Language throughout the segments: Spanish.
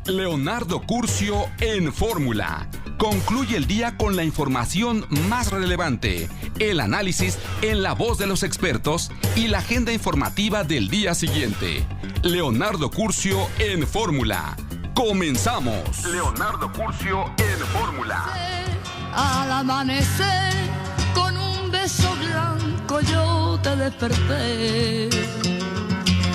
Leonardo Curcio en Fórmula. Concluye el día con la información más relevante, el análisis en la voz de los expertos y la agenda informativa del día siguiente. Leonardo Curcio en Fórmula. ¡Comenzamos! Leonardo Curcio en Fórmula. Al amanecer, con un beso blanco yo te desperté.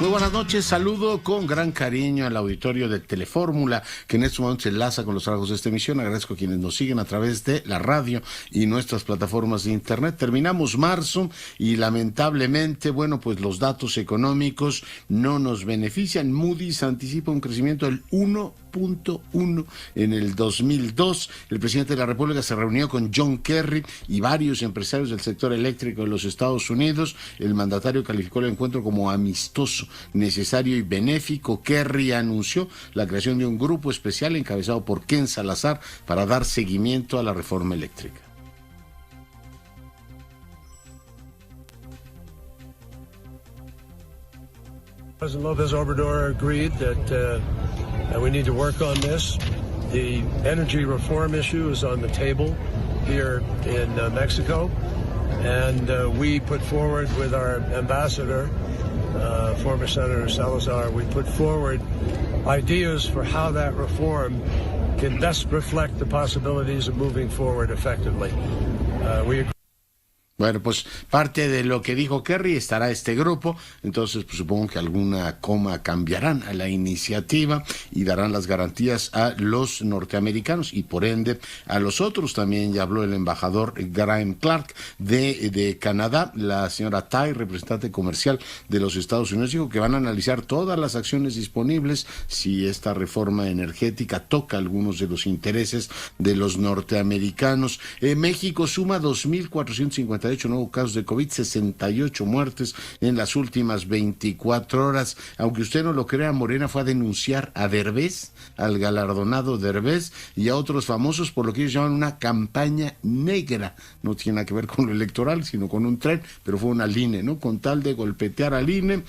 Muy buenas noches, saludo con gran cariño al auditorio de Telefórmula, que en este momento se enlaza con los trabajos de esta emisión. Agradezco a quienes nos siguen a través de la radio y nuestras plataformas de internet. Terminamos marzo y lamentablemente, bueno, pues los datos económicos no nos benefician. Moody's anticipa un crecimiento del 1.1 en el 2002. El presidente de la República se reunió con John Kerry y varios empresarios del sector eléctrico de los Estados Unidos. El mandatario calificó el encuentro como amistoso, necesario y benéfico. Kerry anunció la creación de un grupo especial encabezado por Ken Salazar para dar seguimiento a la reforma eléctrica. President López Obrador agreed that we need to work on this. The energy reform issue is on the table here in Mexico, and we put forward with our ambassador, former Senator Salazar, we put forward ideas for how that reform can best reflect the possibilities of moving forward effectively. Bueno, pues parte de lo que dijo Kerry estará este grupo, entonces pues, supongo que alguna coma cambiarán a la iniciativa y darán las garantías a los norteamericanos y por ende a los otros. También ya habló el embajador Graham Clark de Canadá. La señora Tai, representante comercial de los Estados Unidos, dijo que van a analizar todas las acciones disponibles si esta reforma energética toca algunos de los intereses de los norteamericanos. México suma 2.458 nuevos casos de COVID, 68 muertes en las últimas 24 horas. Aunque usted no lo crea, Morena fue a denunciar a Derbez, al galardonado Derbez y a otros famosos por lo que ellos llaman una campaña negra. No tiene nada que ver con lo electoral, sino con un tren, pero fue una INE, ¿no? Con tal de golpetear al INE.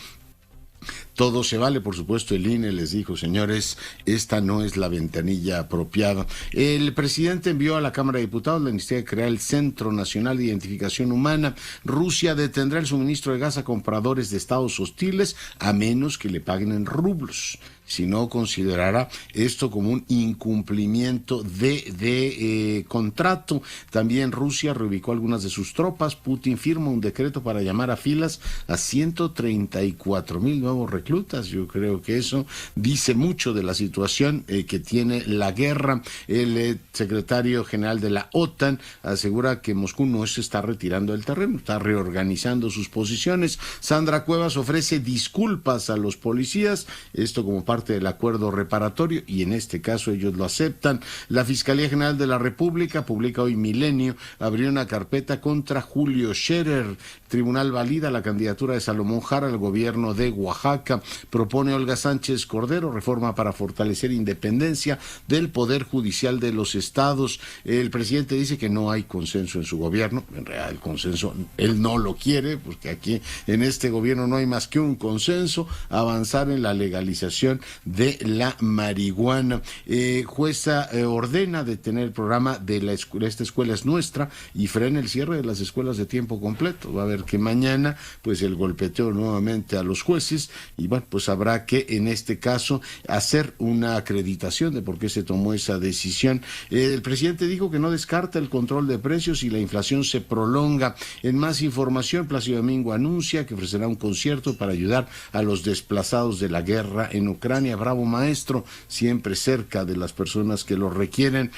Todo se vale, por supuesto. El INE les dijo, señores, esta no es la ventanilla apropiada. El presidente envió a la Cámara de Diputados la iniciativa de crear el Centro Nacional de Identificación Humana. Rusia detendrá el suministro de gas a compradores de estados hostiles a menos que le paguen en rublos. Si no, considerará esto como un incumplimiento de contrato. También Rusia reubicó algunas de sus tropas. Putin firma un decreto para llamar a filas a 134,000 nuevos reclutas. Yo creo que eso dice mucho de la situación que tiene la guerra. El secretario general de la OTAN asegura que Moscú no se está retirando del terreno, está reorganizando sus posiciones. Sandra Cuevas ofrece disculpas a los policías, esto como parte del acuerdo reparatorio, y en este caso ellos lo aceptan. La Fiscalía General de la República, publica hoy Milenio, abrió una carpeta contra Julio Scherer. Tribunal valida la candidatura de Salomón Jara al gobierno de Oaxaca. Propone Olga Sánchez Cordero reforma para fortalecer independencia del Poder Judicial de los estados. El presidente dice que no hay consenso en su gobierno. En realidad el consenso él no lo quiere, porque aquí en este gobierno no hay más que un consenso: avanzar en la legalización de la marihuana. Jueza ordena detener el programa de la escuela, esta escuela es nuestra, y frena el cierre de las escuelas de tiempo completo. Va a haber que mañana pues el golpeteo nuevamente a los jueces y bueno, pues habrá que en este caso hacer una acreditación de por qué se tomó esa decisión. El presidente dijo que no descarta el control de precios y la inflación se prolonga. En más información, Plácido Domingo anuncia que ofrecerá un concierto para ayudar a los desplazados de la guerra en Ucrania. Bravo maestro, siempre cerca de las personas que lo requieren.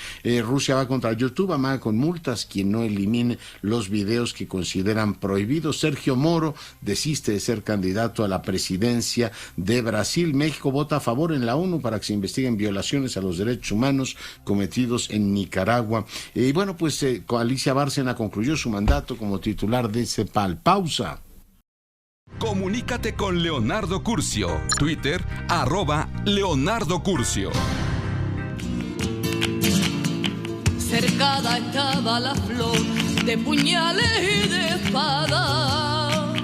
Rusia va contra YouTube, amaga con multas quien no elimine los videos que consideran prohibidos. Sergio Moro desiste de ser candidato a la presidencia de Brasil. México vota a favor en la ONU para que se investiguen violaciones a los derechos humanos cometidos en Nicaragua. Y bueno, pues Alicia Bárcena concluyó su mandato como titular de CEPAL. Pausa. Comunícate con Leonardo Curcio. Twitter, @Leonardo Curcio. Cercada estaba la flor de puñales y de espadas,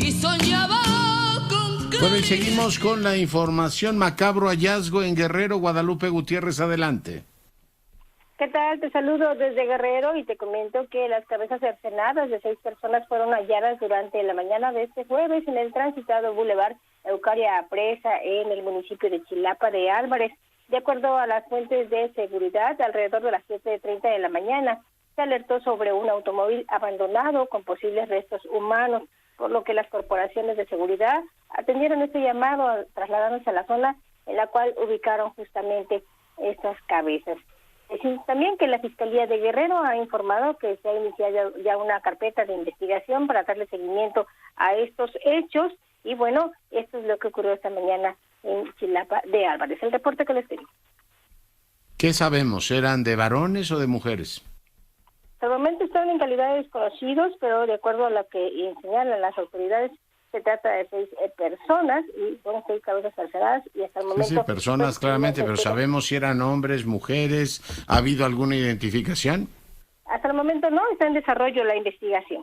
y soñaba con que Bueno, y seguimos con la información. Macabro hallazgo en Guerrero. Guadalupe Gutiérrez, adelante. ¿Qué tal? Te saludo desde Guerrero y te comento que las cabezas cercenadas de 6 personas fueron halladas durante la mañana de este jueves en el transitado Boulevard Eucaria Presa en el municipio de Chilapa de Álvarez. De acuerdo a las fuentes de seguridad, alrededor de las 7:30 de la mañana se alertó sobre un automóvil abandonado con posibles restos humanos, por lo que las corporaciones de seguridad atendieron este llamado, trasladándose a la zona en la cual ubicaron justamente estas cabezas. Decir también que la Fiscalía de Guerrero ha informado que se ha iniciado ya una carpeta de investigación para darle seguimiento a estos hechos y bueno, esto es lo que ocurrió esta mañana en Chilapa de Álvarez. El reporte que les tengo. ¿Qué sabemos? ¿Eran de varones o de mujeres? Hasta el momento están en calidad de desconocidos, pero de acuerdo a lo que señalan las autoridades, se trata de 6 personas y son 6 cabezas carceladas y hasta el momento... Sí, personas claramente, pero ¿sabemos si eran hombres, mujeres? ¿Ha habido alguna identificación? Hasta el momento no, está en desarrollo la investigación.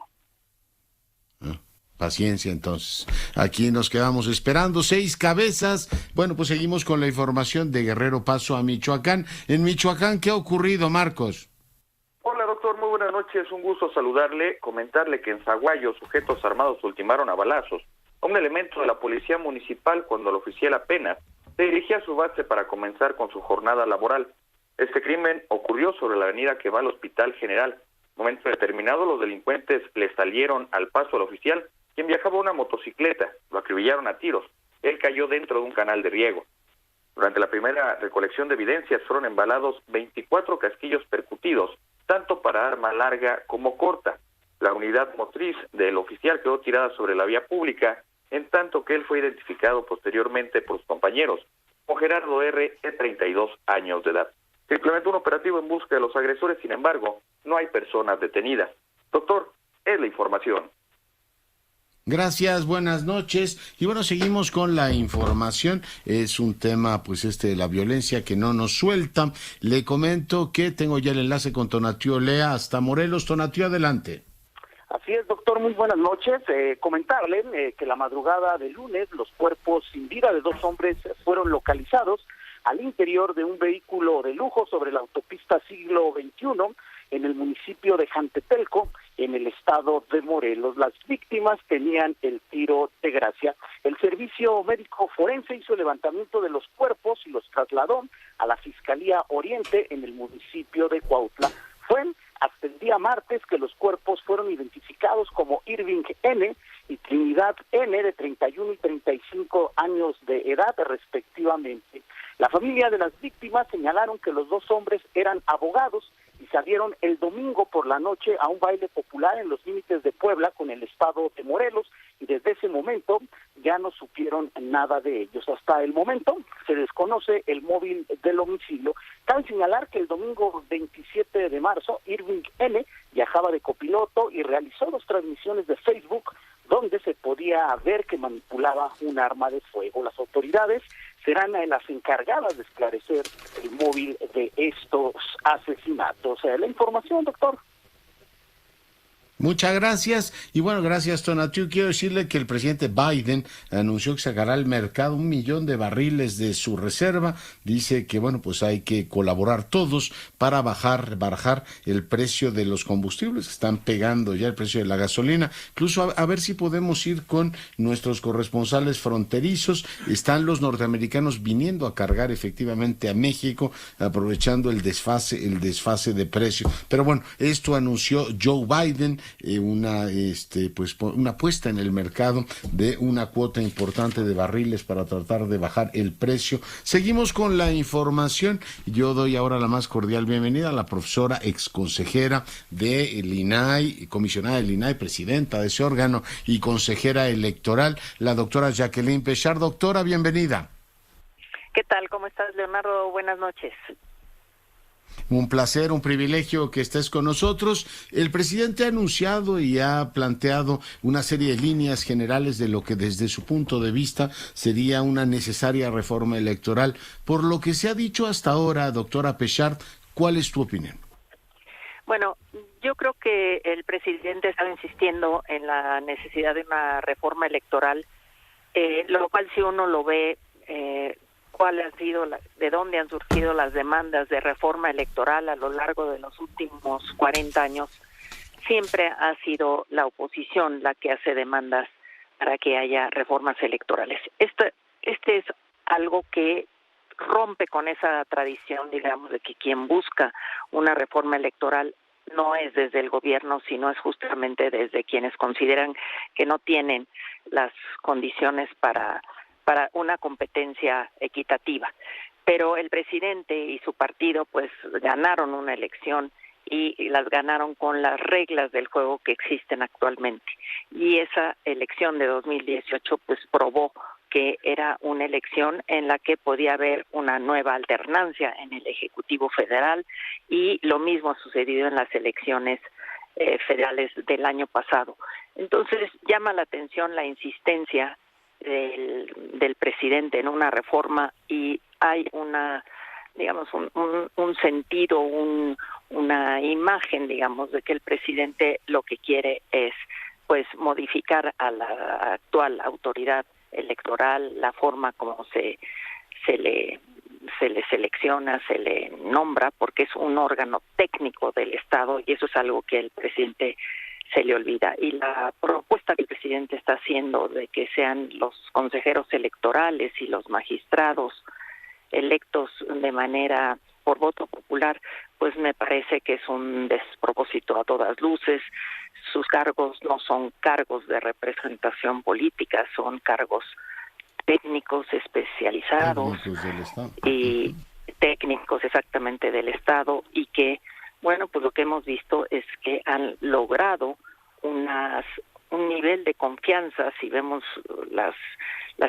Paciencia entonces. Aquí nos quedamos esperando 6 cabezas. Bueno, pues seguimos con la información de Guerrero, paso a Michoacán. En Michoacán, ¿qué ha ocurrido, Marcos? Hola, doctor, muy buenas noches, un gusto saludarle, comentarle que en Zaguayo sujetos armados ultimaron a balazos a un elemento de la policía municipal cuando el oficial apenas se dirigía a su base para comenzar con su jornada laboral. Este crimen ocurrió sobre la avenida que va al Hospital General. Momento determinado, los delincuentes le salieron al paso al oficial, quien viajaba una motocicleta, lo acribillaron a tiros, él cayó dentro de un canal de riego. Durante la primera recolección de evidencias fueron embalados 24 casquillos percutidos, tanto para arma larga como corta. La unidad motriz del oficial quedó tirada sobre la vía pública, en tanto que él fue identificado posteriormente por sus compañeros, como Gerardo R., de 32 años de edad. Se implementó un operativo en busca de los agresores, sin embargo, no hay personas detenidas. Doctor, es la información. Gracias, buenas noches. Y bueno, seguimos con la información. Es un tema, pues de la violencia que no nos suelta. Le comento que tengo ya el enlace con Tonatiuh Olea hasta Morelos. Tonatiuh, adelante. Así es, doctor, muy buenas noches. Comentarle que la madrugada del lunes los cuerpos sin vida de 2 hombres fueron localizados al interior de un vehículo de lujo sobre la autopista Siglo XXI en el municipio de Jantetelco, en el estado de Morelos. Las víctimas tenían el tiro de gracia. El servicio médico forense hizo el levantamiento de los cuerpos y los trasladó a la Fiscalía Oriente en el municipio de Cuautla. Fue hasta el día martes que los cuerpos fueron identificados como Irving N. y Trinidad N., de 31 y 35 años de edad respectivamente. La familia de las víctimas señalaron que los 2 hombres eran abogados y salieron el domingo por la noche a un baile popular en los límites de Puebla con el estado de Morelos, y desde ese momento ya no supieron nada de ellos. Hasta el momento se desconoce el móvil del homicidio. Cabe señalar que el domingo 27 de marzo, Irving N. viajaba de copiloto y realizó 2 transmisiones de Facebook donde se podía ver que manipulaba un arma de fuego. Las autoridades serán las encargadas de esclarecer el móvil de estos asesinatos. La información, doctor. Muchas gracias. Y bueno, gracias, Tonatiuh. Quiero decirle que el presidente Biden anunció que sacará al mercado 1 millón de barriles de su reserva. Dice que, bueno, pues hay que colaborar todos para bajar el precio de los combustibles, que están pegando ya el precio de la gasolina. Incluso a ver si podemos ir con nuestros corresponsales fronterizos. Están los norteamericanos viniendo a cargar efectivamente a México, aprovechando el desfase de precio. Pero bueno, esto anunció Joe Biden, una puesta en el mercado de una cuota importante de barriles para tratar de bajar el precio. Seguimos con la información. Yo doy ahora la más cordial bienvenida a la profesora exconsejera del INAI, comisionada del INAI, presidenta de ese órgano y consejera electoral, la doctora Jacqueline Pechard. Doctora, bienvenida. ¿Qué tal? ¿Cómo estás, Leonardo? Buenas noches. Un placer, un privilegio que estés con nosotros. El presidente ha anunciado y ha planteado una serie de líneas generales de lo que desde su punto de vista sería una necesaria reforma electoral. Por lo que se ha dicho hasta ahora, doctora Pechard, ¿cuál es tu opinión? Bueno, yo creo que el presidente estaba insistiendo en la necesidad de una reforma electoral lo cual si uno lo ve, cuál han sido, de dónde han surgido las demandas de reforma electoral a lo largo de los últimos 40 años, siempre ha sido la oposición la que hace demandas para que haya reformas electorales. Este es algo que rompe con esa tradición, digamos, de que quien busca una reforma electoral no es desde el gobierno, sino es justamente desde quienes consideran que no tienen las condiciones para una competencia equitativa. Pero el presidente y su partido pues ganaron una elección y las ganaron con las reglas del juego que existen actualmente. Y esa elección de 2018 pues probó que era una elección en la que podía haber una nueva alternancia en el Ejecutivo Federal, y lo mismo ha sucedido en las elecciones federales del año pasado. Entonces llama la atención la insistencia del presidente en una reforma, y hay una, digamos, un sentido, una imagen, digamos, de que el presidente lo que quiere es pues modificar a la actual autoridad electoral, la forma como se le selecciona, se le nombra, porque es un órgano técnico del Estado, y eso es algo que el presidente se le olvida. Y la propuesta que el presidente está haciendo de que sean los consejeros electorales y los magistrados electos de manera por voto popular, pues me parece que es un despropósito a todas luces. Sus cargos no son cargos de representación política, son cargos técnicos especializados y técnicos exactamente del Estado, y que, bueno, pues lo que hemos visto es que han logrado un nivel de confianza. Si vemos las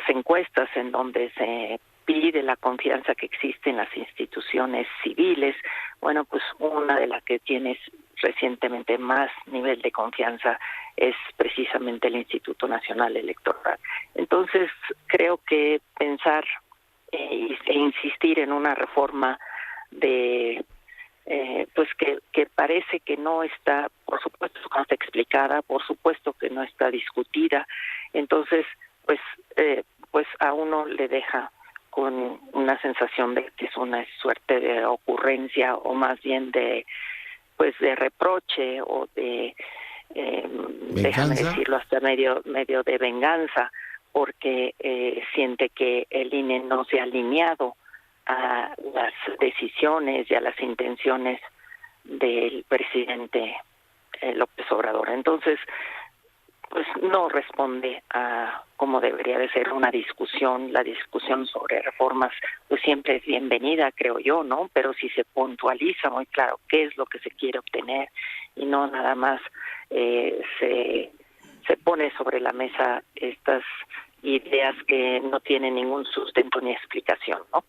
encuestas en donde se pide la confianza que existe en las instituciones civiles, bueno, pues una de las que tiene recientemente más nivel de confianza es precisamente el Instituto Nacional Electoral. Entonces, creo que pensar e insistir en una reforma pues que parece que no está, por supuesto que no está explicada, por supuesto que no está discutida, entonces pues a uno le deja con una sensación de que es una suerte de ocurrencia, o más bien de reproche, o de déjame decirlo, hasta medio de venganza, porque siente que el INE no se ha alineado a las decisiones y a las intenciones del presidente López Obrador. Entonces, pues no responde a cómo debería de ser una discusión. La discusión sobre reformas pues siempre es bienvenida, creo yo, ¿no? Pero si se puntualiza muy claro qué es lo que se quiere obtener, y no nada más se pone sobre la mesa estas ideas que no tienen ningún sustento ni explicación, ¿no?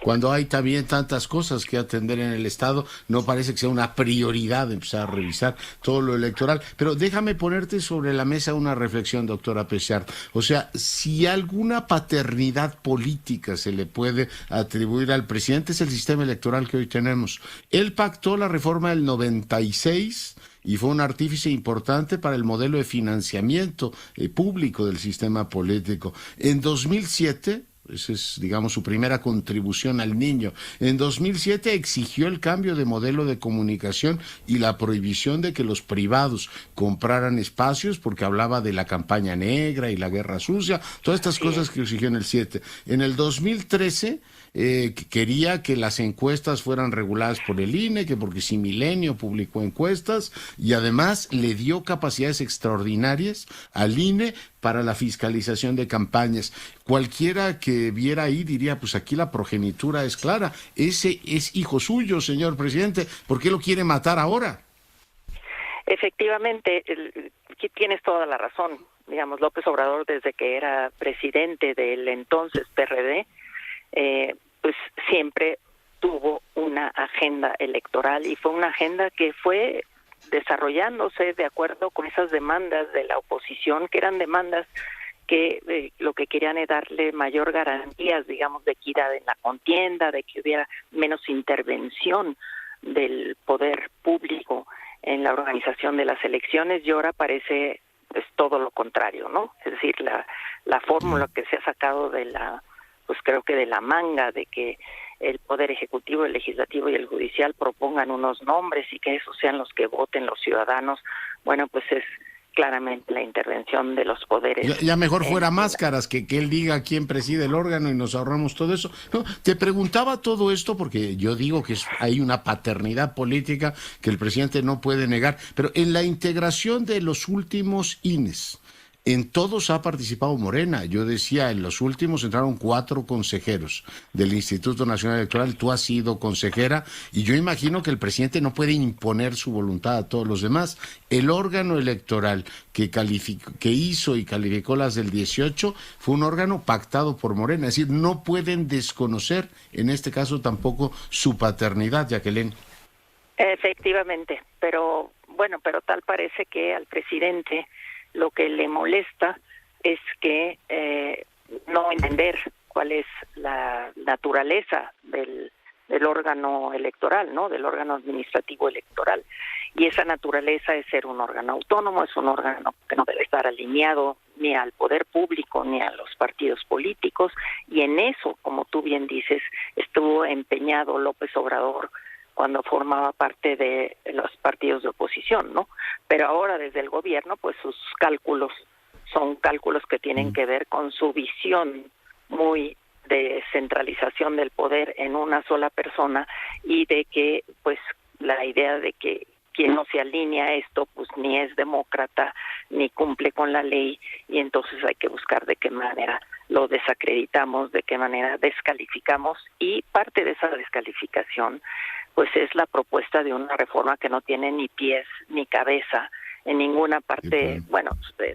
Cuando hay también tantas cosas que atender en el Estado, no parece que sea una prioridad empezar a revisar todo lo electoral. Pero déjame ponerte sobre la mesa una reflexión, doctora Pechard. O sea, si alguna paternidad política se le puede atribuir al presidente, es el sistema electoral que hoy tenemos. Él pactó la reforma del 96 y fue un artífice importante para el modelo de financiamiento público del sistema político. En 2007... esa es, digamos, su primera contribución al niño. En 2007 exigió el cambio de modelo de comunicación y la prohibición de que los privados compraran espacios, porque hablaba de la campaña negra y la guerra sucia, todas estas cosas que exigió en el 7. En el 2013 quería que las encuestas fueran reguladas por el INE, que porque si Milenio publicó encuestas, y además le dio capacidades extraordinarias al INE para la fiscalización de campañas. Cualquiera que viera ahí diría, pues aquí la progenitura es clara, ese es hijo suyo, señor presidente, ¿por qué lo quiere matar ahora? Efectivamente, tienes toda la razón. Digamos, López Obrador, desde que era presidente del entonces PRD, pues siempre tuvo una agenda electoral, y fue una agenda que fue desarrollándose de acuerdo con esas demandas de la oposición, que eran demandas que lo que querían es darle mayor garantías, digamos, de equidad en la contienda, de que hubiera menos intervención del poder público en la organización de las elecciones, y ahora parece es todo lo contrario, ¿no? Es decir, la fórmula que se ha sacado pues creo que de la manga, de que el Poder Ejecutivo, el Legislativo y el Judicial propongan unos nombres y que esos sean los que voten los ciudadanos, bueno, pues es claramente la intervención de los poderes. Ya mejor fuera Máscaras, que él diga quién preside el órgano y nos ahorramos todo eso. No, te preguntaba todo esto porque yo digo que hay una paternidad política que el presidente no puede negar, pero en la integración de los últimos INES, en todos ha participado Morena. Yo decía, en los últimos entraron 4 consejeros del Instituto Nacional Electoral. Tú has sido consejera y yo imagino que el presidente no puede imponer su voluntad a todos los demás. El órgano electoral que hizo y calificó las del 18 fue un órgano pactado por Morena. Es decir, no pueden desconocer, en este caso tampoco, su paternidad, Jacqueline. Efectivamente, pero tal parece que al presidente lo que le molesta es que no entender cuál es la naturaleza del órgano electoral, ¿no? Del órgano administrativo electoral. Y esa naturaleza es ser un órgano autónomo, es un órgano que no debe estar alineado ni al poder público ni a los partidos políticos. Y en eso, como tú bien dices, estuvo empeñado López Obrador cuando formaba parte de los partidos de oposición, ¿no? Pero ahora desde el gobierno, pues sus cálculos son cálculos que tienen que ver con su visión muy de centralización del poder en una sola persona y de que, pues, la idea de que quien no se alinea a esto, pues ni es demócrata ni cumple con la ley, y entonces hay que buscar de qué manera lo desacreditamos, de qué manera descalificamos, y parte de esa descalificación pues es la propuesta de una reforma que no tiene ni pies ni cabeza en ninguna parte. Bueno,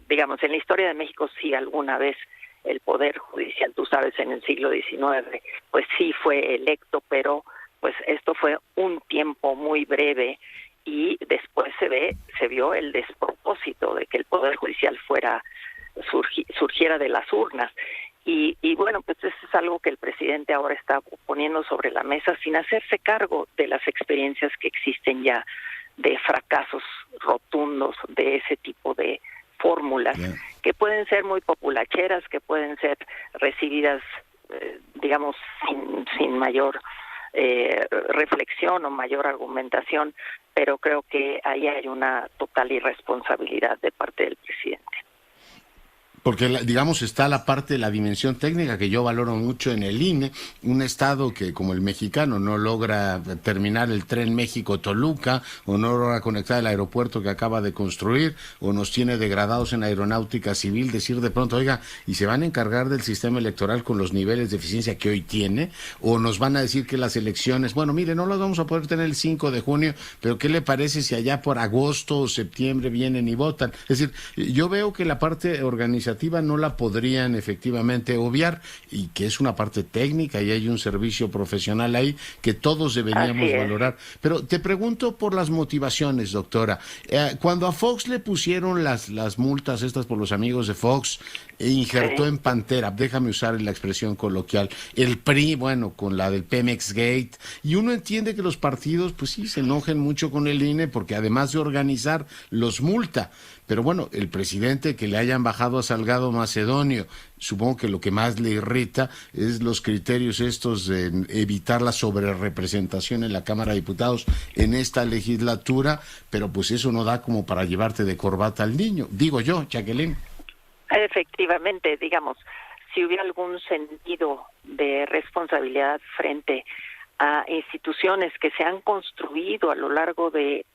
digamos, en la historia de México sí alguna vez el Poder Judicial, tú sabes, en el siglo XIX, pues sí fue electo, pero pues esto fue un tiempo muy breve y después se vio el despropósito de que el Poder Judicial surgiera de las urnas. Y bueno, pues eso es algo que el presidente ahora está poniendo sobre la mesa sin hacerse cargo de las experiencias que existen ya de fracasos rotundos de ese tipo de fórmulas que pueden ser muy populacheras, que pueden ser recibidas, digamos, sin mayor reflexión o mayor argumentación, pero creo que ahí hay una total irresponsabilidad de parte del presidente. Porque, digamos, está la parte de la dimensión técnica que yo valoro mucho en el INE, un estado que, como el mexicano, no logra terminar el tren México-Toluca, o no logra conectar el aeropuerto que acaba de construir, o nos tiene degradados en aeronáutica civil, decir de pronto, oiga, ¿y se van a encargar del sistema electoral con los niveles de eficiencia que hoy tiene? ¿O nos van a decir que las elecciones, bueno, mire, no las vamos a poder tener el 5 de junio, pero ¿qué le parece si allá por agosto o septiembre vienen y votan? Es decir, yo veo que la parte organizativa no la podrían efectivamente obviar, y que es una parte técnica y hay un servicio profesional ahí que todos deberíamos valorar. Pero te pregunto por las motivaciones, doctora. Cuando a Fox le pusieron las multas estas por los amigos de Fox, injertó en Pantera, déjame usar la expresión coloquial, el PRI, bueno, con la del Pemex Gate, y uno entiende que los partidos, pues sí, se enojen mucho con el INE porque además de organizar, los multa. Pero bueno, el presidente que le hayan bajado a Salgado Macedonio, supongo que lo que más le irrita es los criterios estos de evitar la sobrerepresentación en la Cámara de Diputados en esta legislatura, pero pues eso no da como para llevarte de corbata al niño, digo yo, Jacqueline. Efectivamente, digamos, si hubiera algún sentido de responsabilidad frente a instituciones que se han construido a lo largo de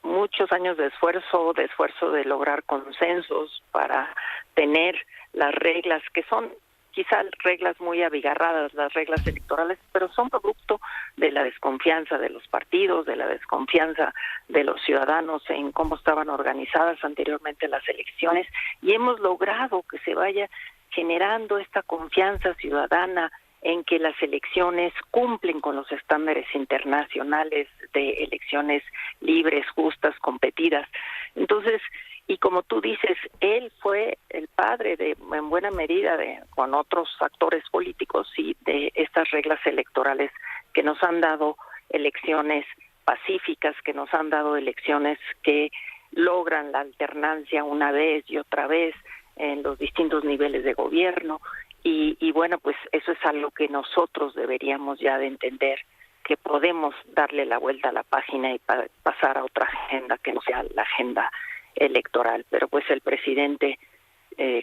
muchos años de esfuerzo de lograr consensos para tener las reglas que son quizá reglas muy abigarradas, las reglas electorales, pero son producto de la desconfianza de los partidos, de la desconfianza de los ciudadanos en cómo estaban organizadas anteriormente las elecciones, y hemos logrado que se vaya generando esta confianza ciudadana en que las elecciones cumplen con los estándares internacionales de elecciones libres, justas, competidas. Entonces, y como tú dices, él fue el padre en buena medida con otros actores políticos y de estas reglas electorales que nos han dado elecciones pacíficas, que nos han dado elecciones que logran la alternancia una vez y otra vez en los distintos niveles de gobierno, y bueno, pues eso es algo que nosotros deberíamos ya de entender, que podemos darle la vuelta a la página y pasar a otra agenda que no sea la agenda electoral. Pero pues el presidente,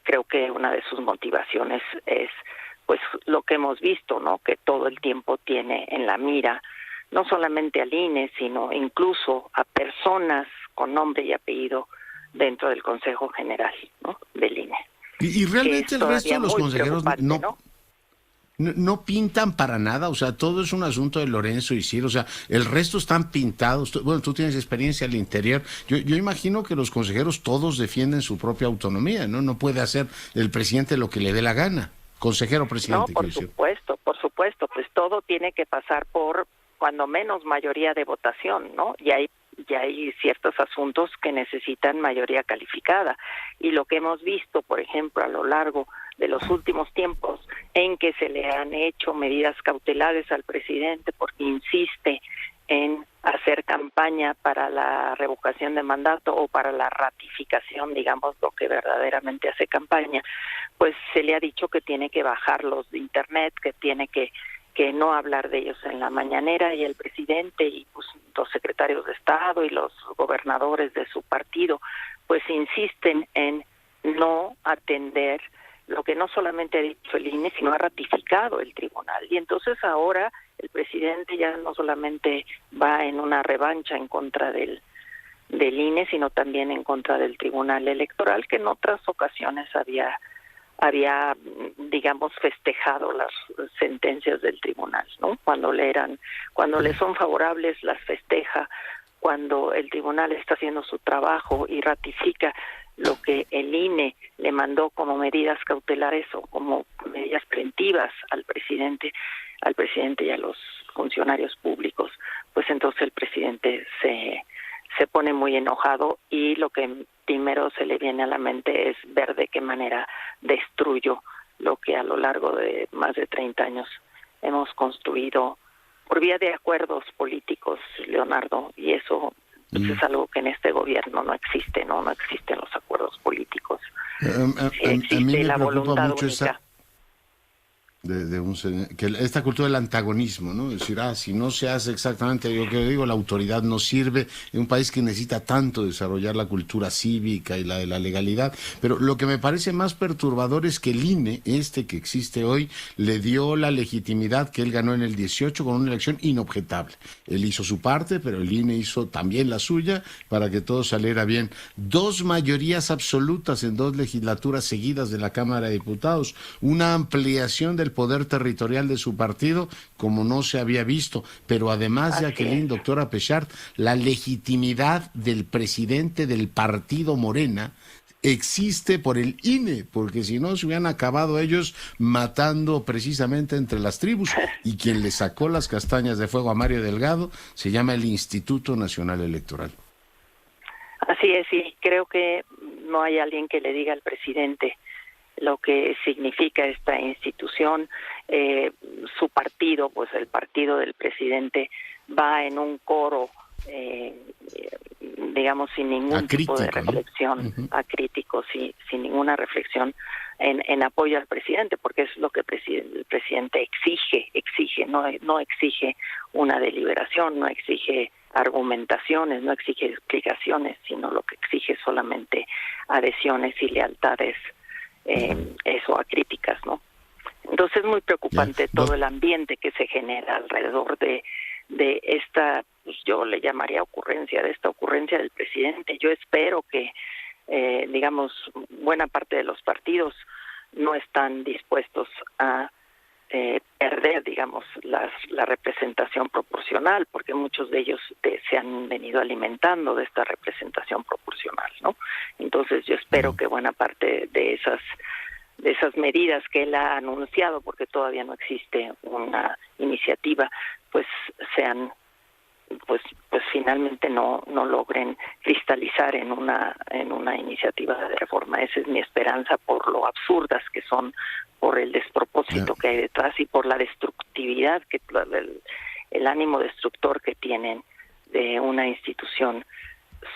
creo que una de sus motivaciones es pues lo que hemos visto, ¿no? Que todo el tiempo tiene en la mira no solamente al INE, sino incluso a personas con nombre y apellido dentro del Consejo General, ¿no?, del INE. Y realmente el resto de los consejeros no pintan para nada, o sea, todo es un asunto de Lorenzo y Ciro, o sea, el resto están pintados. Bueno, tú tienes experiencia al interior, yo imagino que los consejeros todos defienden su propia autonomía, ¿no? No puede hacer el presidente lo que le dé la gana, consejero presidente. No, por supuesto, pues todo tiene que pasar por, cuando menos, mayoría de votación, ¿no? Y hay ciertos asuntos que necesitan mayoría calificada, y lo que hemos visto, por ejemplo, a lo largo de los últimos tiempos, en que se le han hecho medidas cautelares al presidente porque insiste en hacer campaña para la revocación de mandato o para la ratificación, digamos, lo que verdaderamente hace campaña, pues se le ha dicho que tiene que bajarlos de internet, que tiene que no hablar de ellos en la mañanera, y el presidente y pues los secretarios de Estado y los gobernadores de su partido pues insisten en no atender lo que no solamente ha dicho el INE, sino ha ratificado el tribunal. Y entonces ahora el presidente ya no solamente va en una revancha en contra del INE, sino también en contra del Tribunal Electoral, que en otras ocasiones había digamos festejado las sentencias del tribunal, ¿no? Cuando le son favorables las festeja, cuando el tribunal está haciendo su trabajo y ratifica lo que el INE le mandó como medidas cautelares o como medidas preventivas al presidente y a los funcionarios públicos, pues entonces el presidente se pone muy enojado, y lo que primero se le viene a la mente es ver de qué manera destruyo lo que a lo largo de más de 30 años hemos construido por vía de acuerdos políticos, Leonardo, y eso pues es algo que en este gobierno no existe, no existen los acuerdos políticos. A mí me la preocupa voluntad mucho única. Que esta cultura del antagonismo, ¿no? Es decir, si no se hace exactamente lo que yo digo, la autoridad no sirve en un país que necesita tanto desarrollar la cultura cívica y la de la legalidad. Pero lo que me parece más perturbador es que el INE, que existe hoy, le dio la legitimidad que él ganó en el 18 con una elección inobjetable. Él hizo su parte, pero el INE hizo también la suya para que todo saliera bien. 2 mayorías absolutas en 2 legislaturas seguidas de la Cámara de Diputados, una ampliación del poder territorial de su partido como no se había visto, pero además, Jacqueline, doctora Pechart, la legitimidad del presidente del partido Morena existe por el INE, porque si no se hubieran acabado ellos matando precisamente entre las tribus, y quien le sacó las castañas de fuego a Mario Delgado se llama el Instituto Nacional Electoral. Así es, y creo que no hay alguien que le diga al presidente lo que significa esta institución. Su partido, pues el partido del presidente, va en un coro, digamos, sin ningún tipo de reflexión, ¿no? Acrítico, sin ninguna reflexión en apoyo al presidente, porque es lo que el presidente exige, no exige una deliberación, no exige argumentaciones, no exige explicaciones, sino lo que exige solamente adhesiones y lealtades, eso, a críticas, ¿no? Entonces es muy preocupante todo el ambiente que se genera alrededor de esta, pues yo le llamaría ocurrencia del presidente. Yo espero que, digamos, buena parte de los partidos no están dispuestos a perder, digamos, la representación proporcional, porque muchos de ellos se han venido alimentando de esta representación proporcional, ¿no? Entonces yo espero que buena parte de esas medidas que él ha anunciado, porque todavía no existe una iniciativa, pues sean, pues finalmente no logren cristalizar en una iniciativa de reforma. Esa es mi esperanza, por lo absurdas que son, por el despropósito que hay detrás y por la destructividad, el ánimo destructor que tienen de una institución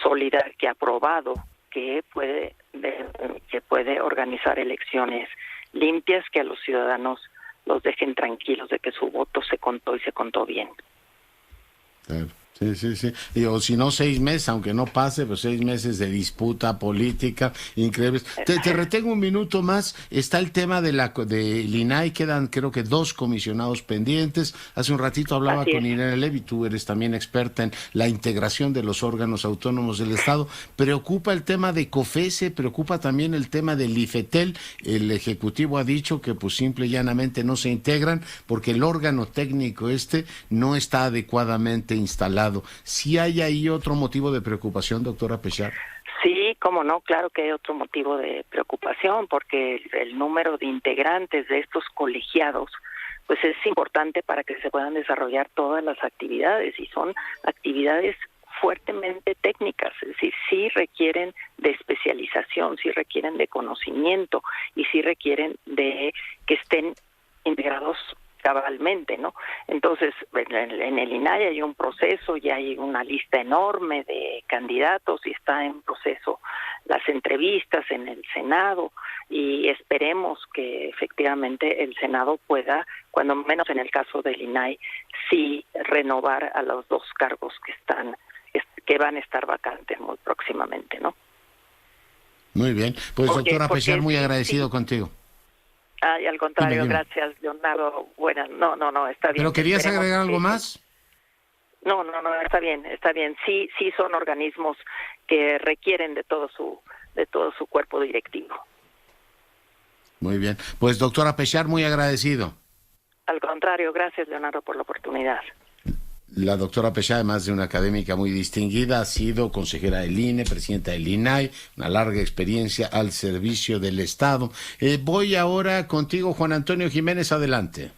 sólida, que ha probado que puede organizar elecciones limpias, que a los ciudadanos los dejen tranquilos de que su voto se contó y se contó bien. Claro. Sí. O si no, 6 meses, aunque no pase, pues 6 meses de disputa política increíbles. Te retengo un minuto más. Está el tema del INAI, quedan creo que 2 comisionados pendientes. Hace un ratito hablaba con Irene Levy, tú eres también experta en la integración de los órganos autónomos del Estado. ¿Preocupa el tema de COFESE? ¿Preocupa también el tema del IFETEL? El Ejecutivo ha dicho que pues simple y llanamente no se integran porque el órgano técnico no está adecuadamente instalado. ¿Sí hay ahí otro motivo de preocupación, doctora Péchar? Sí, cómo no, claro que hay otro motivo de preocupación, porque el número de integrantes de estos colegiados pues es importante para que se puedan desarrollar todas las actividades, y son actividades fuertemente técnicas, es decir, sí requieren de especialización, sí requieren de conocimiento y sí requieren de que estén integrados cabalmente, ¿no? Entonces, en el INAI hay un proceso, ya hay una lista enorme de candidatos y está en proceso las entrevistas en el Senado, y esperemos que efectivamente el Senado pueda, cuando menos en el caso del INAI, sí renovar a los 2 cargos que van a estar vacantes muy próximamente, ¿no? Muy bien, pues doctora Péchar, muy agradecido contigo. Ay, al contrario, dime. Gracias, Leonardo. Bueno, no, está bien. ¿Pero querías agregar algo más? No, está bien. Sí son organismos que requieren de todo su cuerpo directivo. Muy bien. Pues doctora Péchar, muy agradecido. Al contrario, gracias, Leonardo, por la oportunidad. La doctora Péchar, además de una académica muy distinguida, ha sido consejera del INE, presidenta del INAI, una larga experiencia al servicio del Estado. Voy ahora contigo, Juan Antonio Jiménez, adelante.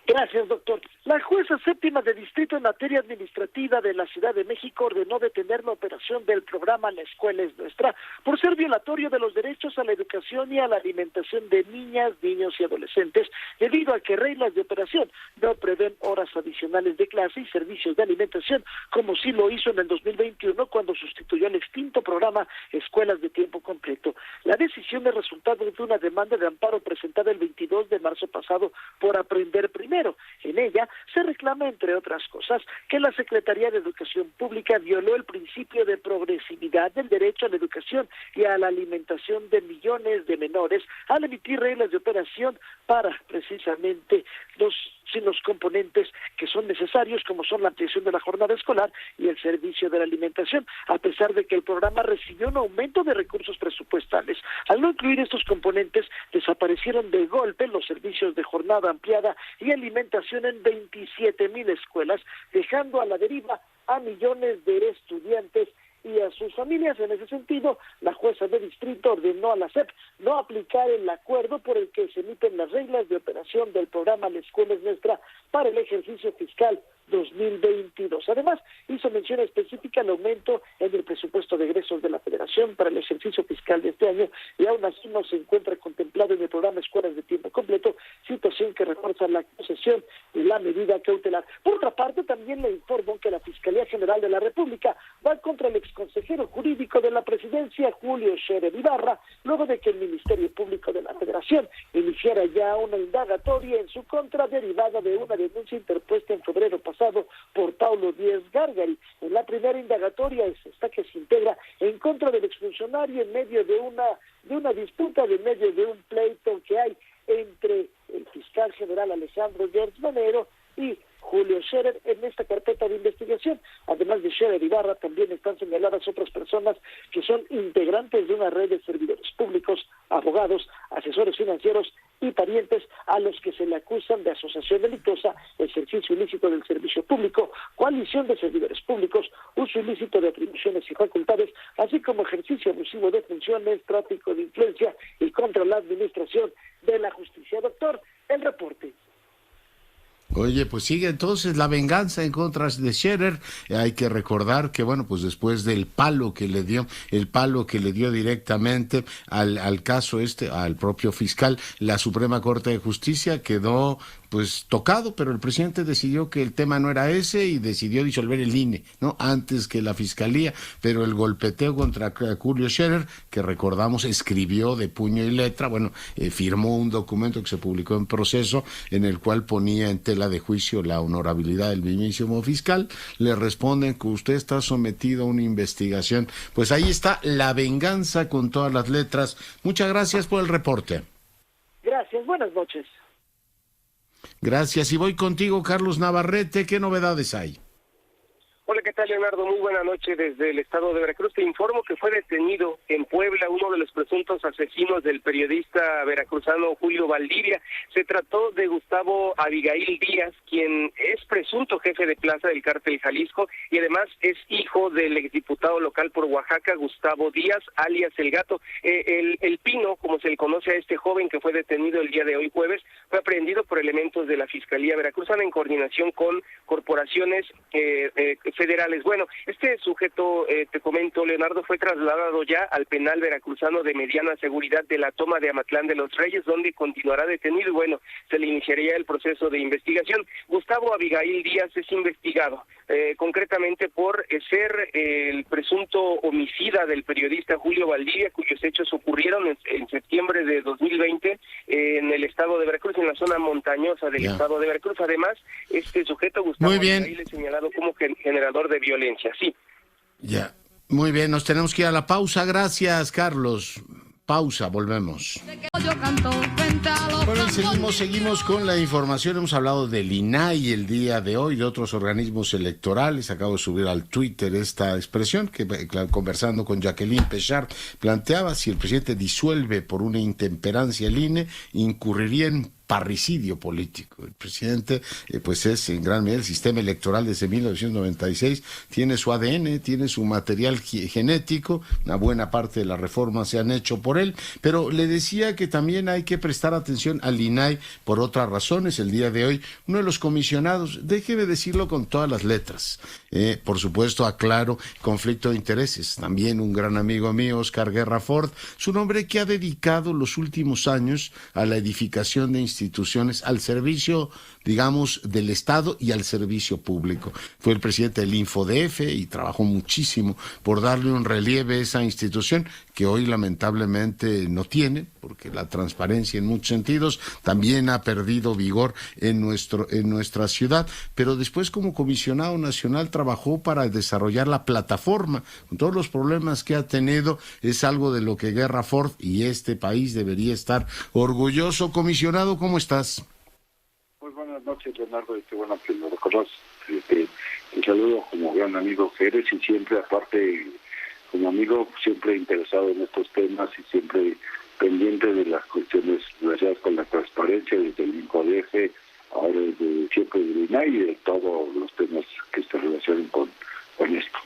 Gracias, doctor. La jueza séptima de distrito en materia administrativa de la Ciudad de México ordenó detener la operación del programa La Escuela es Nuestra por ser violatorio de los derechos a la educación y a la alimentación de niñas, niños y adolescentes, debido a que reglas de operación no prevén horas adicionales de clase y servicios de alimentación, como sí lo hizo en el 2021 cuando sustituyó el extinto programa Escuelas de Tiempo Completo. La decisión es resultado de una demanda de amparo presentada el 22 de marzo pasado por Aprender Primero. En ella se reclama, entre otras cosas, que la Secretaría de Educación Pública violó el principio de progresividad del derecho a la educación y a la alimentación de millones de menores al emitir reglas de operación para precisamente los componentes que son necesarios, como son la ampliación de la jornada escolar y el servicio de la alimentación, a pesar de que el programa recibió un aumento de recursos presupuestales. Al no incluir estos componentes, desaparecieron de golpe los servicios de jornada ampliada y alimentación en 27,000 escuelas, dejando a la deriva a millones de estudiantes y a sus familias. En ese sentido, la jueza de distrito ordenó a la SEP no aplicar el acuerdo por el que se emiten las reglas de operación del programa La Escuela es Nuestra para el ejercicio fiscal 2022. Además, hizo mención específica al aumento en el presupuesto de egresos de la Federación para el ejercicio fiscal de este año, y aún así no se encuentra contemplado en el programa Escuelas de Tiempo Completo, situación que refuerza la concesión de la medida cautelar. Por otra parte, también le informo que la Fiscalía General de la República va contra el exconsejero jurídico de la Presidencia, Julio Scherer Ibarra, luego de que el Ministerio Público de la Federación iniciara ya una indagatoria en su contra derivada de una denuncia interpuesta en febrero pasado por Paulo Díaz Gargari. En la primera indagatoria es esta que se integra en contra del exfuncionario en medio de una disputa, en medio de un pleito que hay entre el fiscal general Alejandro Gertz Manero y Julio Scherer en esta carpeta de investigación. Además de Scherer Ibarra, también están señaladas otras personas que son integrantes de una red de servidores públicos, abogados, asesores financieros y parientes a los que se le acusan de asociación delictuosa, ejercicio ilícito del servicio público, coalición de servidores públicos, uso ilícito de atribuciones y facultades, así como ejercicio abusivo de funciones, tráfico de influencia y contra la administración de la justicia. Doctor, el reporte. Oye, pues sigue entonces la venganza en contra de Scherer. Hay que recordar que, bueno, pues después del palo que le dio directamente al caso al propio fiscal, la Suprema Corte de Justicia quedó pues tocado, pero el presidente decidió que el tema no era ese y decidió disolver el INE, ¿no? Antes que la fiscalía, pero el golpeteo contra Julio Scherer, que recordamos escribió de puño y letra, firmó un documento que se publicó en Proceso, en el cual ponía en tela de juicio la honorabilidad del mismísimo fiscal. Le responden que usted está sometido a una investigación. Pues ahí está la venganza con todas las letras. Muchas gracias por el reporte. Gracias, buenas noches. Gracias, y voy contigo, Carlos Navarrete. ¿Qué novedades hay? Hola, ¿qué tal, Leonardo? Muy buena noche desde el estado de Veracruz. Te informo que fue detenido en Puebla uno de los presuntos asesinos del periodista veracruzano Julio Valdivia. Se trató de Gustavo Abigail Díaz, quien es presunto jefe de plaza del cártel Jalisco y además es hijo del exdiputado local por Oaxaca, Gustavo Díaz, alias El Gato. El Pino, como se le conoce a este joven que fue detenido el día de hoy jueves, fue aprehendido por elementos de la Fiscalía Veracruzana en coordinación con corporaciones federales. Bueno, este sujeto, te comento, Leonardo, fue trasladado ya al penal veracruzano de mediana seguridad de la Toma de Amatlán de los Reyes, donde continuará detenido y bueno, se le iniciaría el proceso de investigación. Gustavo Abigail Díaz es investigado concretamente por ser el presunto homicida del periodista Julio Valdivia, cuyos hechos ocurrieron en septiembre de 2020 en el estado de Veracruz, en la zona montañosa del estado de Veracruz. Además, este sujeto, Gustavo Abigail, es señalado como generador de violencia. Sí. Ya, muy bien, nos tenemos que ir a la pausa. Gracias, Carlos. Pausa, volvemos. Bueno, seguimos con la información. Hemos hablado del INAI el día de hoy, de otros organismos electorales. Acabo de subir al Twitter esta expresión que, conversando con Jacqueline Pechard, planteaba: si el presidente disuelve por una intemperancia el INE, incurriría en parricidio político. El presidente, pues es en gran medida el sistema electoral desde 1996, tiene su ADN, tiene su material genético, una buena parte de las reformas se han hecho por él, pero le decía que también hay que prestar atención al INAI por otras razones. El día de hoy, uno de los comisionados, déjeme decirlo con todas las letras, por supuesto, aclaro, conflicto de intereses, también un gran amigo mío, Oscar Guerra Ford, es un hombre que ha dedicado los últimos años a la edificación de instituciones al servicio, digamos, del Estado y al servicio público. Fue el presidente del InfoDF y trabajó muchísimo por darle un relieve a esa institución que hoy lamentablemente no tiene, porque la transparencia en muchos sentidos también ha perdido vigor en nuestra ciudad, pero después como comisionado nacional trabajó para desarrollar la plataforma, con todos los problemas que ha tenido. Es algo de lo que Guerra Ford y este país debería estar orgulloso. Comisionado, ¿cómo estás? Muy buenas noches, Leonardo, y qué bueno que lo reconoces. Te saludo como gran amigo que eres y siempre, aparte, como amigo, siempre interesado en estos temas y siempre pendiente de las cuestiones relacionadas con la transparencia desde el INCODEF, ahora desde siempre del INAI y de todos los temas que se relacionan con esto.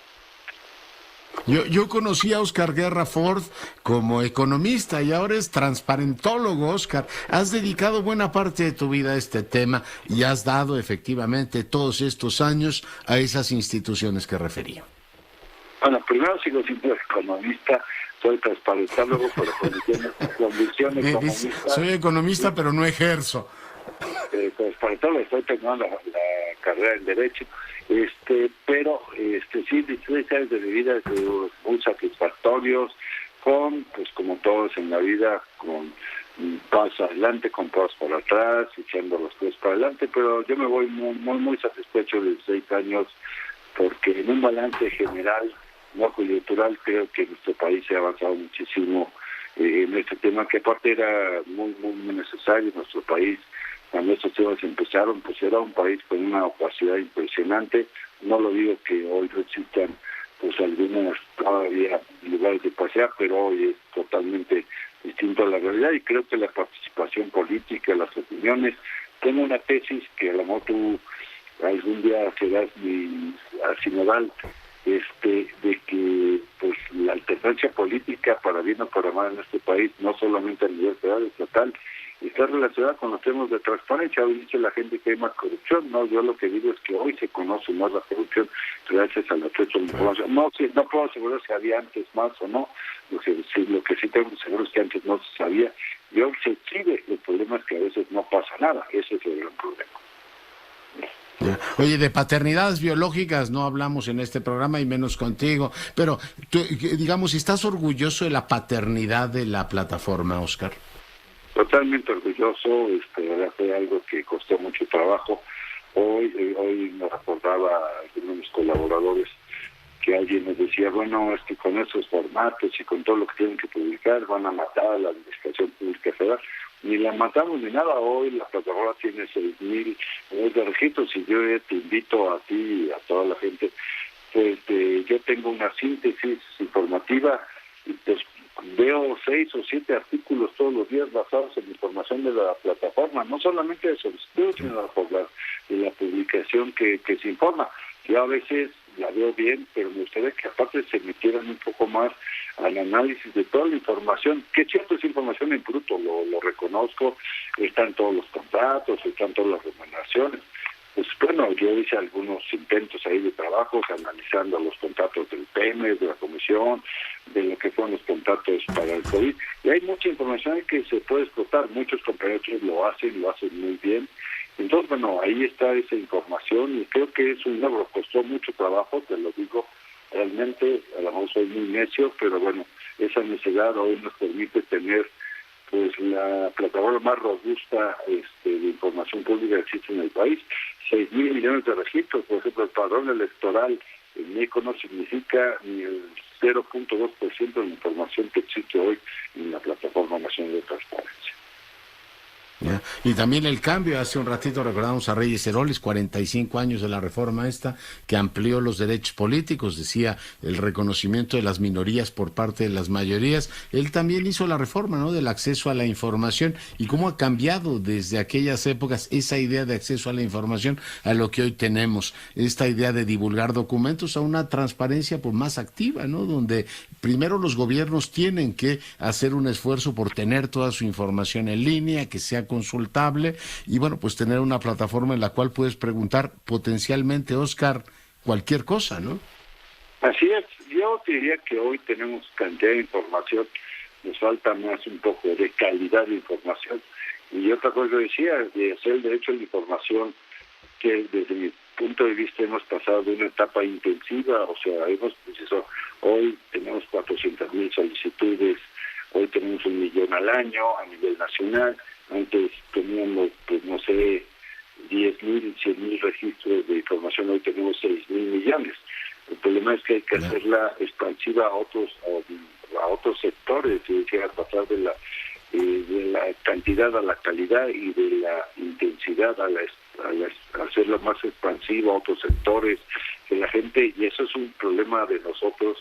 Yo conocí a Oscar Guerra Ford como economista y ahora es transparentólogo. Oscar, has dedicado buena parte de tu vida a este tema y has dado efectivamente todos estos años a esas instituciones que refería. Bueno, primero sigo siendo economista, soy transparentólogo, pero convicción economista. Soy economista, pero no ejerzo. Transparentólogo, estoy terminando la carrera en Derecho. Pero sí, 16 años de mi vida muy satisfactorios, pues como todos en la vida, con pasos adelante, con pasos para atrás, echando los pies para adelante, pero yo me voy muy satisfecho de 16 años, porque en un balance general, no coyuntural, creo que nuestro país se ha avanzado muchísimo en este tema, que aparte era muy necesario. Nuestro país, cuando estos temas empezaron, pues era un país con una opacidad impresionante. No lo digo que hoy no existan pues algunos todavía lugares de pasear, pero hoy es totalmente distinto a la realidad, y creo que la participación política, las opiniones, tengo una tesis que a lo mejor tú algún día serás mi sinodal, de que pues la alternancia política, para bien o para mal en este país, no solamente a nivel federal, estatal, y está relacionada con los temas de transparencia. Hoy dice la gente que hay más corrupción, no, yo lo que digo es que hoy se conoce más la corrupción gracias al acceso a la información. No, sí, no puedo asegurar si había antes más o no, lo que sí tengo seguro es que antes no se sabía, y hoy se exhibe. El problema es que a veces no pasa nada, ese es el gran problema. Oye, de paternidades biológicas no hablamos en este programa y menos contigo, pero tú, digamos, ¿estás orgulloso de la paternidad de la plataforma, Óscar? Totalmente orgulloso, fue algo que costó mucho trabajo. Hoy me recordaba uno de mis colaboradores que alguien me decía, bueno, es que con esos formatos y con todo lo que tienen que publicar van a matar a la Administración Pública Federal. Ni la matamos ni nada. Hoy la plataforma tiene 6,000 de registros y yo te invito a ti y a toda la gente, pues yo tengo una síntesis informativa y pues veo 6 o 7 artículos todos los días basados en información de la plataforma, no solamente de solicitudes, sino de la publicación que se informa. Yo a veces la veo bien, pero me gustaría que aparte se metieran un poco más al análisis de toda la información, que cierto es información en bruto, lo reconozco, están todos los contratos, están todas las remuneraciones. Pues bueno, yo hice algunos intentos ahí de trabajos analizando los contratos del PEMES, de la Comisión, de lo que fueron los contratos para el COVID, y hay mucha información que se puede explotar. Muchos compañeros lo hacen muy bien. Entonces, bueno, ahí está esa información y creo que es un logro. Costó mucho trabajo, te lo digo, realmente, a lo mejor soy muy necio, pero bueno, esa necesidad hoy nos permite tener pues la plataforma más robusta de información pública que existe en el país. 6,000 millones de registros, por ejemplo, el padrón electoral en México no significa ni el 0.2% de la información que existe hoy en la Plataforma Nacional de Transparencia. ¿Ya? Y también el cambio, hace un ratito recordamos a Reyes Heroles, 45 años de la reforma esta, que amplió los derechos políticos, decía el reconocimiento de las minorías por parte de las mayorías. Él también hizo la reforma, ¿no?, del acceso a la información, y cómo ha cambiado desde aquellas épocas esa idea de acceso a la información a lo que hoy tenemos, esta idea de divulgar documentos a una transparencia pues más activa, ¿no?, donde primero los gobiernos tienen que hacer un esfuerzo por tener toda su información en línea, que sea consultable, y bueno, pues tener una plataforma en la cual puedes preguntar potencialmente, Óscar, cualquier cosa, ¿no? Así es. Yo diría que hoy tenemos cantidad de información, nos falta más un poco de calidad de información. Y otra cosa que decía, de hacer el derecho a la información, que desde mi punto de vista hemos pasado de una etapa intensiva, o sea, hoy tenemos 400,000 solicitudes, hoy tenemos 1 millón al año a nivel nacional. Antes teníamos, pues no sé, 10,000, 100,000 registros de información, hoy tenemos 6,000 millones. El problema es que hay que hacerla expansiva a otros sectores, es decir, a pasar de la cantidad a la calidad y de la intensidad a hacerlo más expansivo a otros sectores, que la gente, y eso es un problema de nosotros,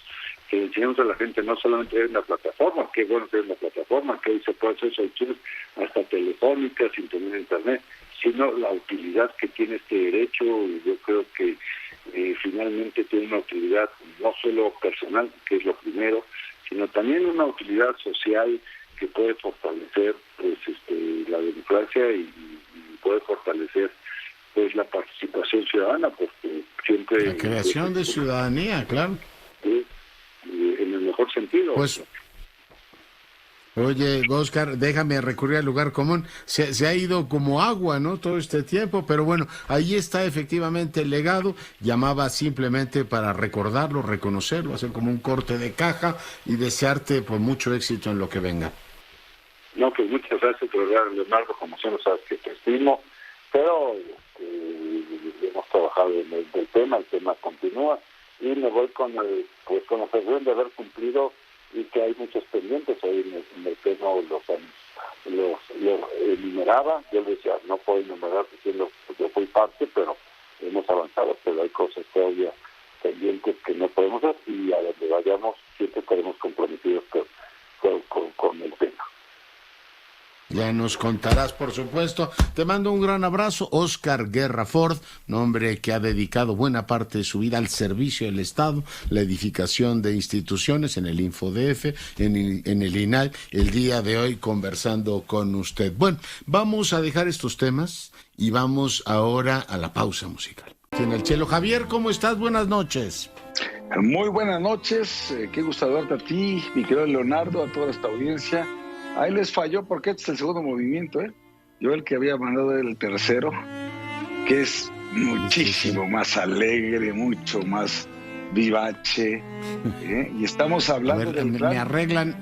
que enseñamos a la gente no solamente en la plataforma, qué bueno que es la plataforma, que hoy se puede hacer soluciones hasta telefónicas, sin tener internet, sino la utilidad que tiene este derecho. Y yo creo que finalmente tiene una utilidad no solo personal, que es lo primero, sino también una utilidad social que puede fortalecer pues la democracia y puede fortalecer pues la participación ciudadana, porque siempre la creación de ciudadanía, claro. En el mejor sentido. Pues, oye, Óscar, déjame recurrir al lugar común. Se ha ido como agua, ¿no?, todo este tiempo, pero bueno, ahí está efectivamente el legado. Llamaba simplemente para recordarlo, reconocerlo, hacer como un corte de caja y desearte pues mucho éxito en lo que venga. No, pues muchas gracias, Leonardo, como siempre sabes que te estimo, pero hemos trabajado en el tema continúa. Y me voy con la sensación de haber cumplido y que hay muchos pendientes. Hoy en el tema los enumeraba. Yo les decía, no puedo enumerar diciendo que yo fui parte, pero hemos avanzado, pero hay cosas todavía pendientes que no podemos hacer, y a donde vayamos siempre estaremos comprometidos con el tema. Ya nos contarás, por supuesto. Te mando un gran abrazo. Oscar Guerra Ford, un hombre que ha dedicado buena parte de su vida al servicio del Estado, la edificación de instituciones en el InfoDF, en el INAI, el día de hoy conversando con usted. Bueno, vamos a dejar estos temas y vamos ahora a la pausa musical. Tiene el Chelo. Javier, ¿cómo estás? Buenas noches. Muy buenas noches, qué gusto verte a ti, mi querido Leonardo, a toda esta audiencia. Ahí les falló porque este es el segundo movimiento, ¿eh? Yo el que había mandado era el tercero, que es muchísimo más alegre, mucho más vivace, y estamos hablando del plan.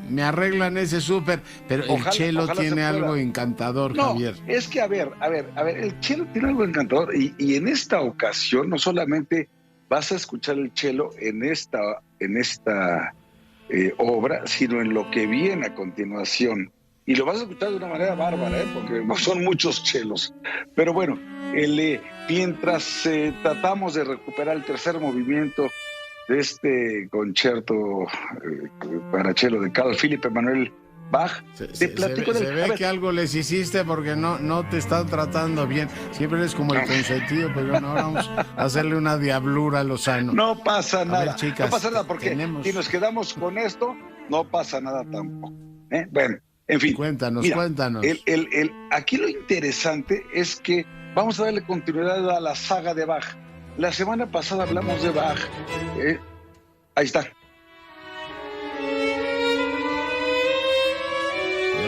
Me arreglan ese súper, pero ojalá, el Chelo tiene algo encantador, no, Javier. Es que a ver, el Chelo tiene algo encantador y en esta ocasión no solamente vas a escuchar el Chelo en esta obra, sino en lo que viene a continuación. Y lo vas a escuchar de una manera bárbara, porque son muchos chelos. Pero bueno, mientras tratamos de recuperar el tercer movimiento de este concierto para chelo de Carl Philipp Emanuel Bach, te platico se ve que algo les hiciste porque no te están tratando bien. Siempre eres como el consentido, pero no, vamos a hacerle una diablura a Lozano. No pasa nada, ver, chicas, no pasa nada, porque si nos quedamos con esto, no pasa nada tampoco. Bueno, en fin. Cuéntanos. Aquí lo interesante es que vamos a darle continuidad a la saga de Bach. La semana pasada hablamos de Bach. Ahí está.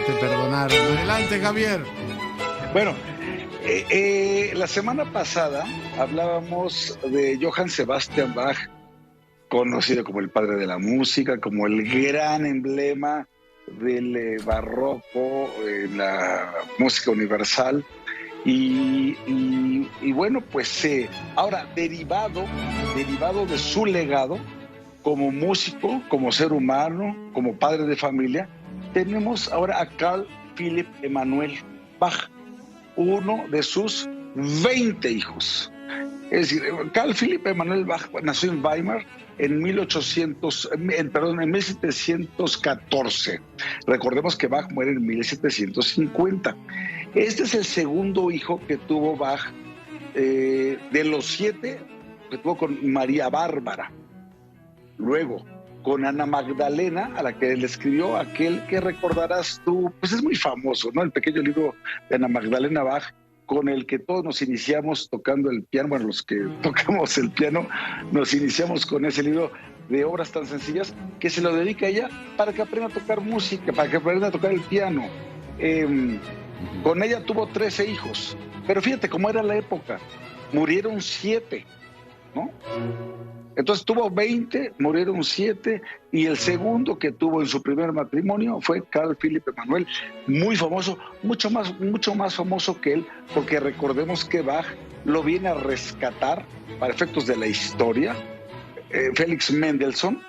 Te perdonaron. Adelante, Javier. Bueno, la semana pasada hablábamos de Johann Sebastian Bach, conocido como el padre de la música, como el gran emblema del barroco en la música universal. Y bueno, pues ahora derivado de su legado como músico, como ser humano, como padre de familia, tenemos ahora a Carl Philipp Emanuel Bach, uno de sus 20 hijos. Es decir, Carl Philipp Emanuel Bach nació en Weimar en 1714. Recordemos que Bach muere en 1750. Este es el segundo hijo que tuvo Bach, de los 7 que tuvo con María Bárbara. Luego, con Ana Magdalena, a la que le escribió aquel que recordarás tú, pues es muy famoso, ¿no? El pequeño libro de Ana Magdalena Bach, con el que todos nos iniciamos tocando el piano. Bueno, los que tocamos el piano, nos iniciamos con ese libro de obras tan sencillas, que se lo dedica a ella para que aprenda a tocar música, para que aprenda a tocar el piano. Con ella tuvo 13 hijos, pero fíjate cómo era la época, murieron 7, ¿no? Entonces tuvo 20, murieron 7, y el segundo que tuvo en su primer matrimonio fue Carl Philipp Emanuel, muy famoso, mucho más famoso que él, porque recordemos que Bach lo viene a rescatar para efectos de la historia Félix Mendelssohn,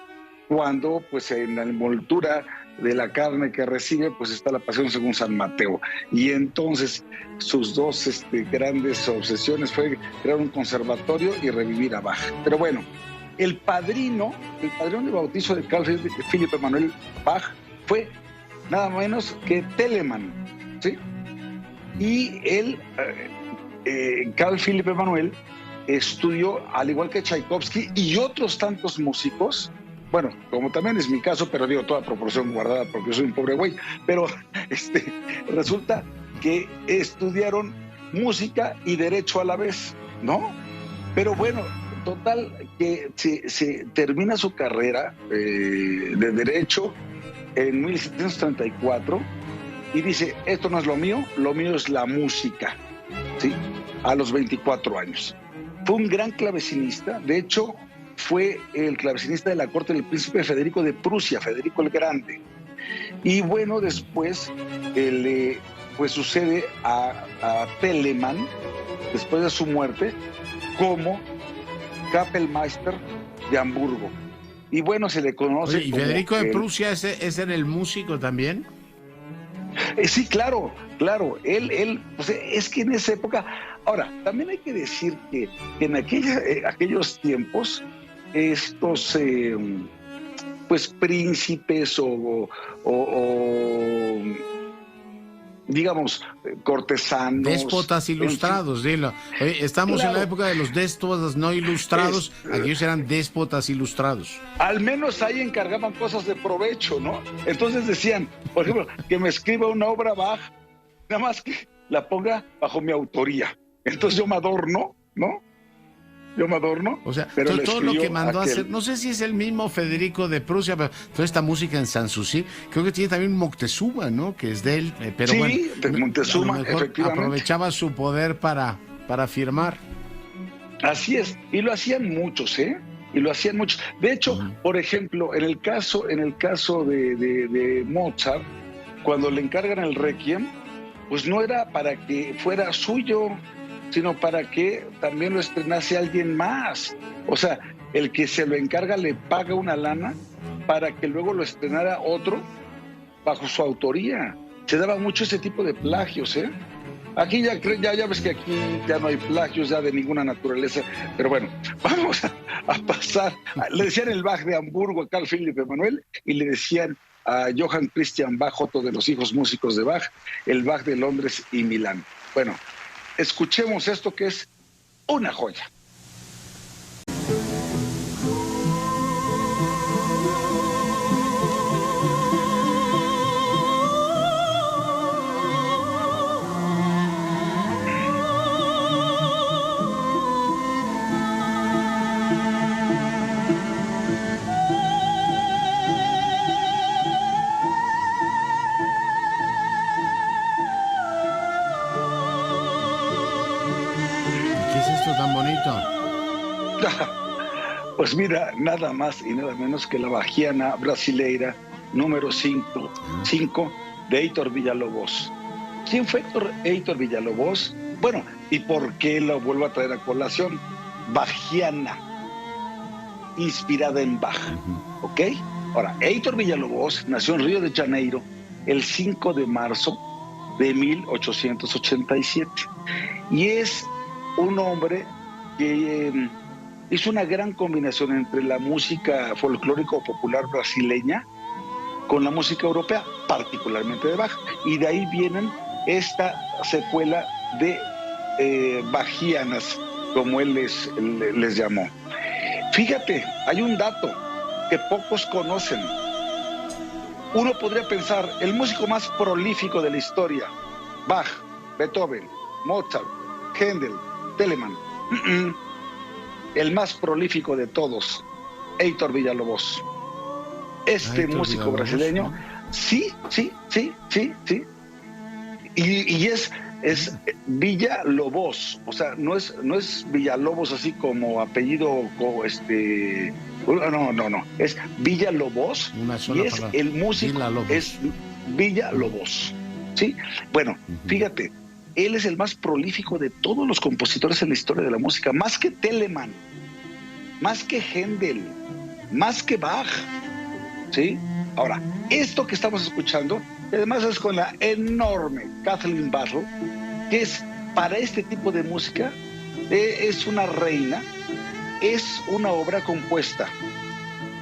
cuando pues en la envoltura de la carne que recibe pues está la Pasión según San Mateo, y entonces sus dos grandes obsesiones fue crear un conservatorio y revivir a Bach. Pero bueno, el padrino de bautizo de Carl Philipp Emanuel Bach fue nada menos que Telemann, ¿sí? Y él, Carl Philipp Emanuel, estudió, al igual que Tchaikovsky y otros tantos músicos, bueno, como también es mi caso, pero digo toda proporción guardada porque soy un pobre güey, pero resulta que estudiaron música y derecho a la vez, ¿no? Pero bueno, total, que se termina su carrera de derecho en 1734 y dice, esto no es lo mío es la música, ¿sí? A los 24 años. Fue un gran clavecinista, de hecho, fue el clavecinista de la corte del príncipe Federico de Prusia, Federico el Grande. Y bueno, después pues sucede a Telemann, después de su muerte, como Kapellmeister de Hamburgo. Y bueno, se le conoce. Oye, ¿y Federico de Prusia es el músico también? Sí, claro. Él pues, es que en esa época. Ahora, también hay que decir que en aquellos tiempos, estos pues príncipes o digamos, cortesanos. Déspotas ilustrados, dilo. Oye, estamos en la época de los déspotas no ilustrados, aquellos eran déspotas ilustrados. Al menos ahí encargaban cosas de provecho, ¿no? Entonces decían, por ejemplo, que me escriba una obra Bach, nada más que la ponga bajo mi autoría. Entonces yo me adorno, ¿no? O sea, pero todo lo que mandó a hacer, no sé si es el mismo Federico de Prusia, pero toda esta música en Sanssouci, creo que tiene también Moctezuma, ¿no? Que es de él, pero sí, bueno, de Moctezuma, a lo mejor efectivamente. aprovechaba su poder para firmar. Así es, y lo hacían muchos, ¿eh? Y lo hacían muchos. De hecho, por ejemplo, en el caso de Mozart, cuando le encargan el Requiem, pues no era para que fuera suyo, sino para que también lo estrenase alguien más. O sea, el que se lo encarga le paga una lana para que luego lo estrenara otro bajo su autoría. Se daba mucho ese tipo de plagios, ¿eh? Aquí ya ves que aquí ya no hay plagios ya de ninguna naturaleza, pero bueno, vamos a pasar. Le decían el Bach de Hamburgo a Carl Philipp Emanuel y le decían a Johann Christian Bach, otro de los hijos músicos de Bach, el Bach de Londres y Milán. Bueno, escuchemos esto que es una joya. Tan bonito. Pues mira, nada más y nada menos que la Bachiana Brasileira número 5 de Heitor Villa-Lobos. ¿Quién fue Heitor Villa-Lobos? Bueno, ¿y por qué lo vuelvo a traer a colación? Bachiana, inspirada en Bach, ¿ok? Ahora, Heitor Villa-Lobos nació en Río de Janeiro el 5 de marzo de 1887 y es un hombre que hizo una gran combinación entre la música folclórica o popular brasileña con la música europea, particularmente de Bach, y de ahí vienen esta secuela de Bachianas, como él les llamó. Fíjate, hay un dato que pocos conocen. Uno podría pensar, el músico más prolífico de la historia, Bach, Beethoven, Mozart, Händel, Telemann. El más prolífico de todos, Heitor Villa-Lobos. Este músico brasileño, ¿no? Sí. Y es Villa-Lobos, o sea, no es Villalobos así como apellido, no, es Villa-Lobos y es palabra. El músico es Villa-Lobos, ¿sí? Bueno, fíjate, él es el más prolífico de todos los compositores en la historia de la música, más que Telemann, más que Händel, más que Bach, ¿sí? Ahora, esto que estamos escuchando, además es con la enorme Kathleen Battle, que es para este tipo de música, es una reina, es una obra compuesta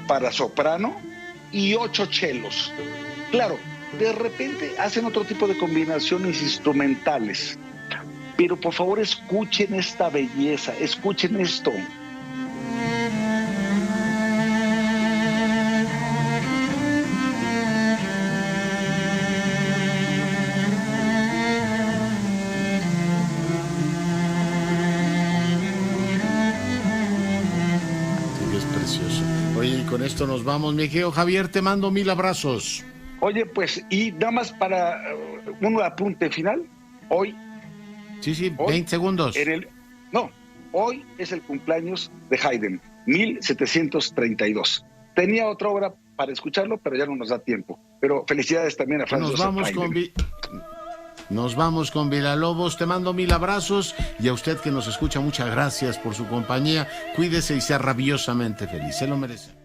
para soprano y 8 chelos. Claro, de repente hacen otro tipo de combinaciones instrumentales, pero por favor escuchen esta belleza, escuchen esto. Oye, y con esto nos vamos, mi querido Javier, te mando 1000 abrazos. Oye, pues, y nada más para un apunte final, hoy... Sí, 20 segundos. Hoy es el cumpleaños de Haydn, 1732. Tenía otra obra para escucharlo, pero ya no nos da tiempo. Pero felicidades también a Franz Joseph Haydn. Nos vamos con Villa-Lobos, te mando 1000 abrazos y a usted que nos escucha, muchas gracias por su compañía. Cuídese y sea rabiosamente feliz, se lo merece.